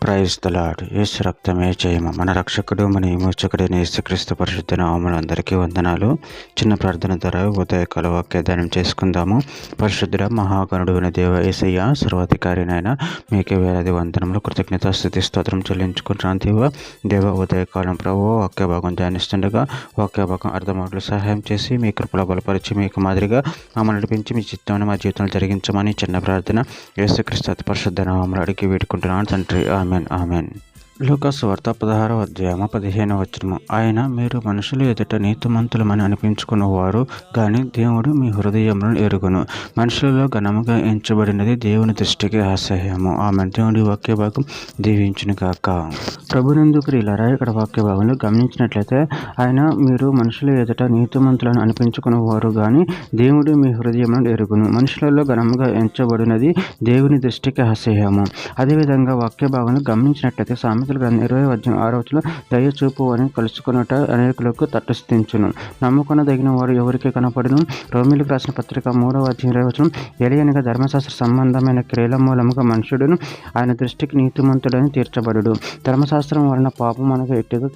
Praise the lord. యేసు రక్తమే జయము. మన రక్షకుడు మన విమోచకుడైన యేసుక్రీస్తు పరిశుద్ధ నామములో అందరికీ వందనాలు. చిన్న ప్రార్థన ద్వారా ఉదయకాల వాక్య ధ్యానం చేసుకుందాము. పరిశుద్ధుడ మహాగణుడు అయిన దేవ యేసయ్య, సర్వాధికారినైనా మీకే వేలాది వందనములు, కృతజ్ఞత స్తుతి స్తోత్రం చెల్లించుకుంటున్నాను. దేవ ఉదయకాలం ప్రభు వాక్య భాగం ధ్యానిస్తుండగా వాక్య భాగం అర్థమవుట్లు సహాయం చేసి మీ కృపలో బలపరిచి మీకు మాదిరిగా మమ్మల్ని నడిపించి మీ చిత్తాన్ని మా జీవితంలో జరిగించమని చిన్న ప్రార్థన యేసుక్రీస్తు అతి పరిశుద్ధ నామములో అడిగి వేడుకుంటున్నాను తండ్రి. Amen amen. లూకా సువార్త 16వ అధ్యాయము 15వ వచనము. ఆయన మీరు మనుషులు ఎదుట నీతిమంతులమని అనిపించుకున్నవారు కానీ దేవుడు మీ హృదయములను ఎరుగును. మనుషులలో ఘనముగా ఎంచబడినది దేవుని దృష్టికి అసహ్యము. ఆమె దేవుడి వాక్య భాగం దీవించును గాక. ప్రభునందు ప్రియులారా, ఇక్కడ వాక్య భాగంలో గమనించినట్లయితే ఆయన మీరు మనుషుల ఎదుట నీతిమంతులను అనిపించుకున్నవారు కానీ దేవుడు మీ హృదయములను ఎరుగును. మనుషులలో ఘనముగా ఎంచబడినది దేవుని దృష్టికి అసహ్యము. అదేవిధంగా వాక్య భాగంలో గమనించినట్లయితే సామెతల గ్రంథం 20:6 దయ చూపు అని కలుసుకున్నట అనేకులకు తటస్థించును. నమ్ముకొనదగిన వాడు ఎవరికి కనపడును. రోమీయులకు రాసిన పత్రిక 3:20 ఎలియనగా ధర్మశాస్త్ర సంబంధమైన క్రియల మూలముగా మనుషుడును ఆయన దృష్టికి నీతిమంతుడని తీర్చబడుడు. ధర్మశాస్త్రం వలన పాపం మనకు ఎట్టిగా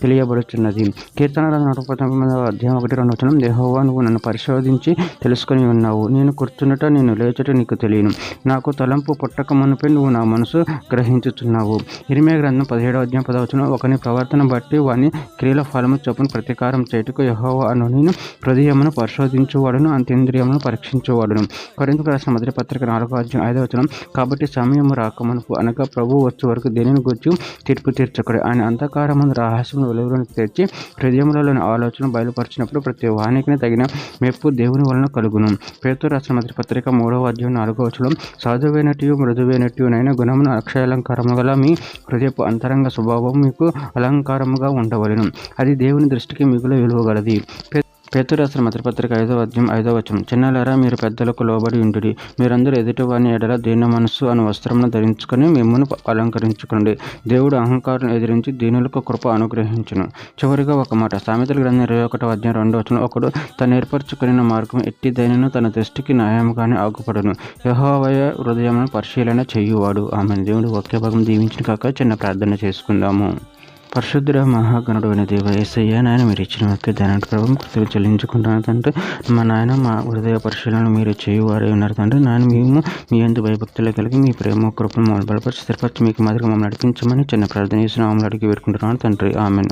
తెలియబడుచున్నది. కీర్తనల 119:1-2 యెహోవా నువ్వు నన్ను పరిశోధించి తెలుసుకొని ఉన్నావు. నేను కూర్చున్నట నేను లేచుట నీకు తెలియను. నాకు తలంపు పుట్టక మునుపే నువ్వు నా మనసు గ్రహించుచున్నావు. ఇర్మీయా గ్రంథం 17:10 ఒకని ప్రవర్తన బట్టి వాని క్రియల ఫలము చొప్పున ప్రతీకారం చేయుటకు యెహోవా అను నేను హృదయమును పరిశోధించువాడును అంతేంద్రియమును పరీక్షించువాడును. కొరింథీయులకు రాసిన మొదటి పత్రిక 4:5 కాబట్టి సమయము రాకమునుపు అనగా ప్రభువు వచ్చే వరకు దేనిని గూర్చి తీర్పు తీర్చకుడు. ఆయన అంధకారమందు రహస్యమును వెలుగులోనికి తెచ్చి హృదయములలోని ఆలోచన బయలుపరిచినప్పుడు ప్రతి వానికి తగిన మెప్పు దేవుని వలన కలుగును. పేతురు రాసిన మొదటి పత్రిక 3:4 సాధువైనట్టు మృదువైనట్టునైన గుణమును అక్షయాలంకారము గల మీ హృదయపు అంతరంగ స్వభావం మీకు అలంకారముగా ఉండవలెను. అది దేవుని దృష్టికి మిగులు విలువగలది. పేతురు రాసిన మొదటి పత్రిక 5:5 చిన్నలారా, మీరు పెద్దలకు లోబడి ఉండుడి. మీరందరూ ఎదుటివాని ఎడల దీన మనస్సు అను వస్త్రమును ధరించుకొని మిమ్మును అలంకరించుకోండి. దేవుడు అహంకారం ఎదిరించి దీనులకు కృప అనుగ్రహించును. చివరిగా ఒక మాట, సామెతల గ్రంథం 21:2 ఒకడు తను ఏర్పరచుకున్న మార్గం ఎట్టిదైనను తన దృష్టికి న్యాయముగానే ఆగుపడును. యెహోవా హృదయమును పరిశీలన చేయువాడు. ఆమె దేవుడు వాక్య భాగం దీవించిన కాక చిన్న ప్రార్థన చేసుకుందాము. పరిశుద్ధుడ మహాగణుడు అయిన దేవ యేసయ్య, నాయన మీరు ఇచ్చిన వాక్య ధ్యానానికి ప్రభావం కృతజ్ఞతలు చెల్లించుకుంటున్నాను తండ్రి. మా నాయన మా హృదయ పరిశీలనలు మీరు చేయువారే ఉన్నారు తండ్రి. నాయన మేము మీ యందు భయభక్తులు కలిగి మీ ప్రేమ కృపను మమ్మల్ని బలపరిచి స్థిరపరిచి మీకు మాదిరిగా మమ్మల్ని నడిపించమని చిన్న ప్రార్థన చేసిన మమ్మల్ని అడిగి వేడుకుంటున్నాను తండ్రి. ఆమెన్.